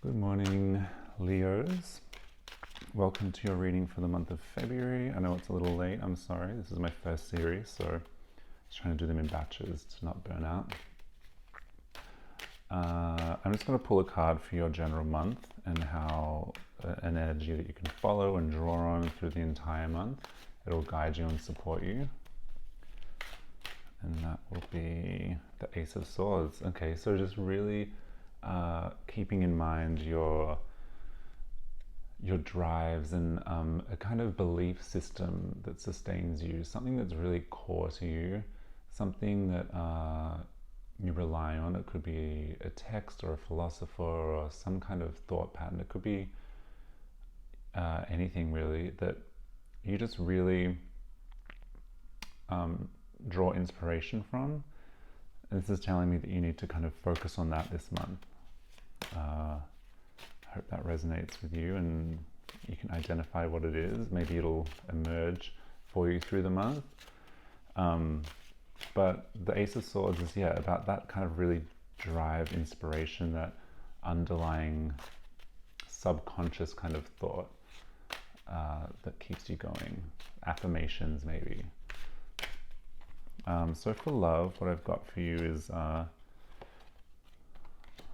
Good morning, Leos. Welcome to your reading for the month of February. I know it's a little late, I'm sorry. This is my first series, so I'm just trying to do them in batches to not burn out. I'm just going to pull a card for your general month and how an energy that you can follow and draw on through the entire month. It'll guide you and support you. And that will be the Ace of Swords. Okay, so just really keeping in mind your drives and a kind of belief system that sustains you, something that's really core to you, something that you rely on. It could be a text or a philosopher or some kind of thought pattern. It could be anything really that you just really draw inspiration from. And this is telling me that you need to kind of focus on that this month. I hope that resonates with you and you can identify what it is. Maybe it'll emerge for you through the month. But the Ace of Swords is, about that kind of really drive, inspiration, that underlying subconscious kind of thought that keeps you going. Affirmations, maybe. So for love, what I've got for you is, oh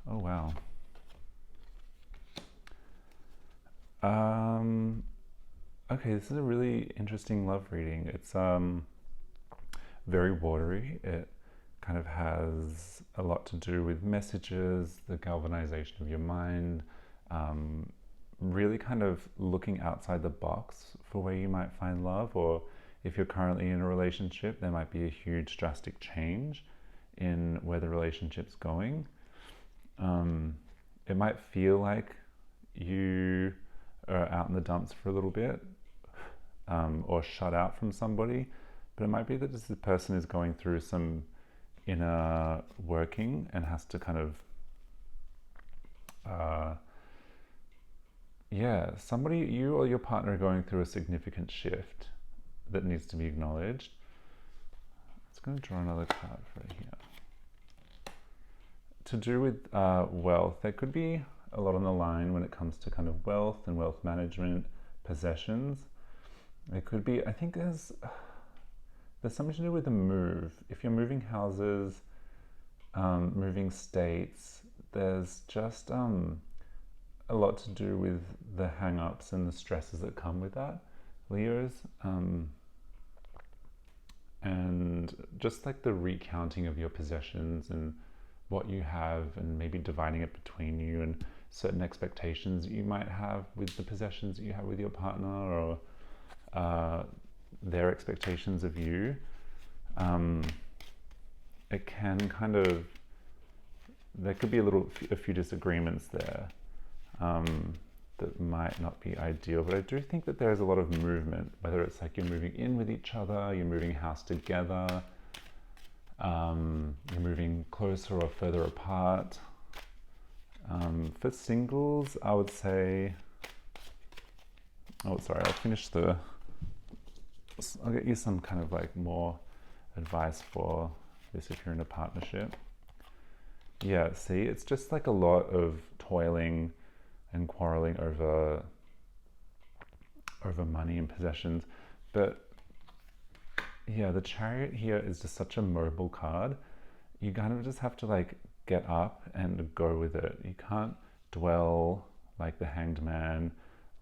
wow. Okay, this is a really interesting love reading. It's very watery. It kind of has a lot to do with messages, the galvanization of your mind, really kind of looking outside the box for where you might find love, or if you're currently in a relationship, there might be a huge drastic change in where the relationship's going. It might feel like you are out in the dumps for a little bit, or shut out from somebody, but it might be that this person is going through some inner working and has to kind of somebody, you or your partner, are going through a significant shift that needs to be acknowledged. It's going to draw another card for here. To do with wealth, there could be a lot on the line when it comes to kind of wealth and wealth management, possessions. It could be, I think there's something to do with the move. If you're moving houses, moving states, there's just a lot to do with the hang-ups and the stresses that come with that, Leos. And just like the recounting of your possessions and what you have, and maybe dividing it between you, and certain expectations you might have with the possessions that you have with your partner, or their expectations of you. It can kind of, there could be a few disagreements there that might not be ideal, but I do think that there's a lot of movement, whether it's like you're moving in with each other, you're moving house together, you're moving closer or further apart. For singles, I would say, I'll get you some kind of like more advice for this if you're in a partnership. Yeah, see, it's just like a lot of toiling and quarreling over money and possessions. But yeah, the Chariot here is just such a mobile card. You kind of just have to like get up and go with it. You can't dwell like the Hanged Man,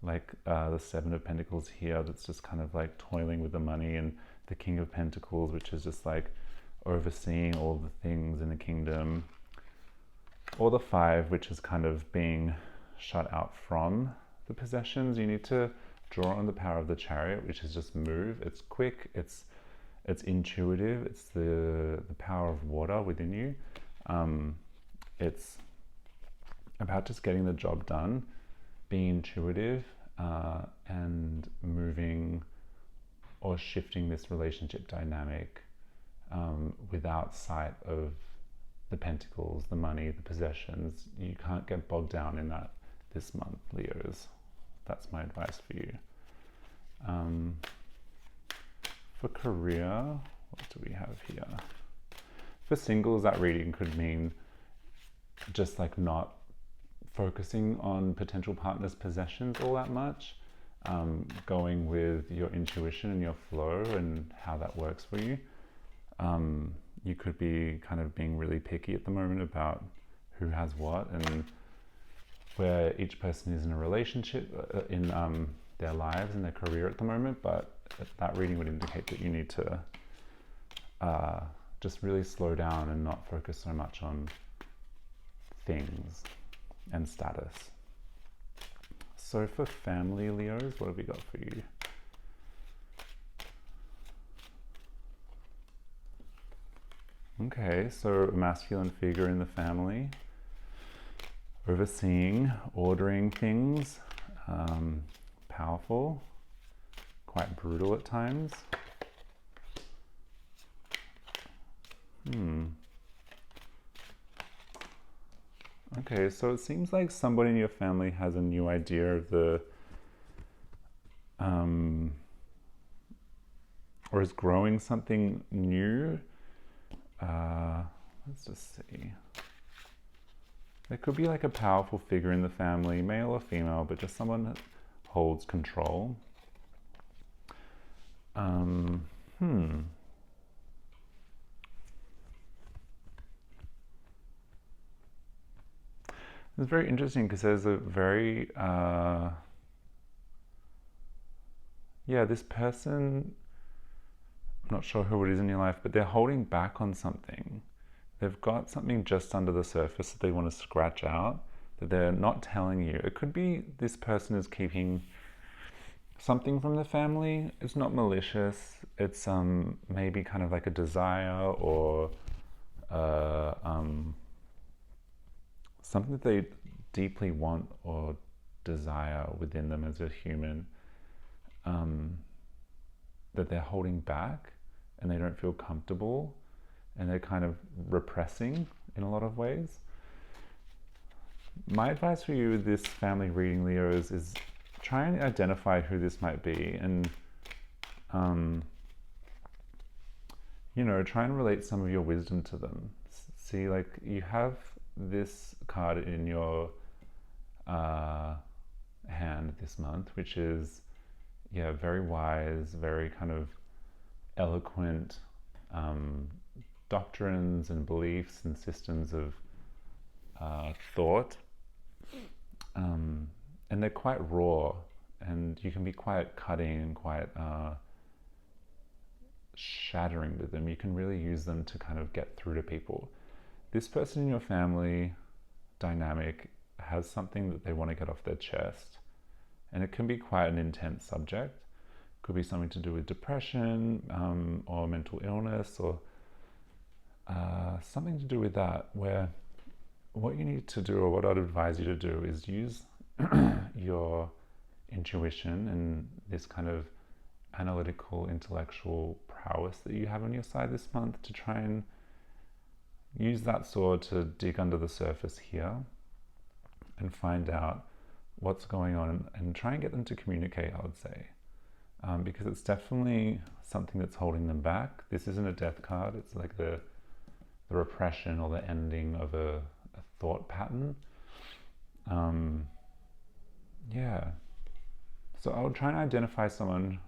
like the Seven of Pentacles here, that's just kind of like toiling with the money, and the King of Pentacles, which is just like overseeing all the things in the kingdom, or the Five, which is kind of being shut out from the possessions. You need to draw on the power of the Chariot, which is just move. It's quick, it's intuitive, it's the power of water within you. It's about just getting the job done, being intuitive, and moving or shifting this relationship dynamic without sight of the pentacles, the money, the possessions. You can't get bogged down in that this month, Leos. That's my advice for you. For career, what do we have here? For singles, that reading could mean just like not focusing on potential partner's possessions all that much. Going with your intuition and your flow and how that works for you. You could be kind of being really picky at the moment about who has what and where each person is in a relationship in their lives and their career at the moment, but that reading would indicate that you need to just really slow down and not focus so much on things and status. So for family Leos, what have we got for you? Okay, so a masculine figure in the family, overseeing, ordering things, powerful, quite brutal at times. Okay, so it seems like somebody in your family has a new idea of the, or is growing something new. Let's just see. There could be like a powerful figure in the family, male or female, but just someone that holds control. It's very interesting because there's a very, this person, I'm not sure who it is in your life, but they're holding back on something. They've got something just under the surface that they want to scratch out that they're not telling you. It could be this person is keeping something from the family. It's not malicious. It's maybe kind of like a desire or something that they deeply want or desire within them as a human, that they're holding back and they don't feel comfortable and they're kind of repressing in a lot of ways. My advice for you with this family reading, Leos, is try and identify who this might be and try and relate some of your wisdom to them. See, like, you have this card in your hand this month, which is very wise, very kind of eloquent doctrines and beliefs and systems of thought, and they're quite raw, and you can be quite cutting and quite shattering with them. You can really use them to kind of get through to people. This person in your family dynamic has something that they want to get off their chest, and it can be quite an intense subject. Could be something to do with depression or mental illness, or something to do with that, where what you need to do, or what I'd advise you to do, is use your intuition and this kind of analytical, intellectual prowess that you have on your side this month to try and use that sword to dig under the surface here and find out what's going on and try and get them to communicate, I would say. Because it's definitely something that's holding them back. This isn't a death card. It's like the repression or the ending of a thought pattern. So I would try and identify someone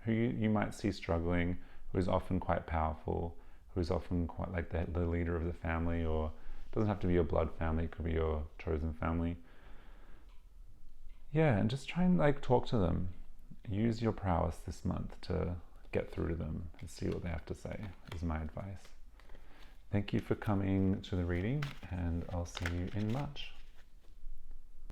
who you might see struggling, who is often quite powerful, who is often quite like the leader of the family, or it doesn't have to be your blood family, it could be your chosen family. And just try and like talk to them. Use your prowess this month to get through to them and see what they have to say, is my advice. Thank you for coming to the reading, and I'll see you in March.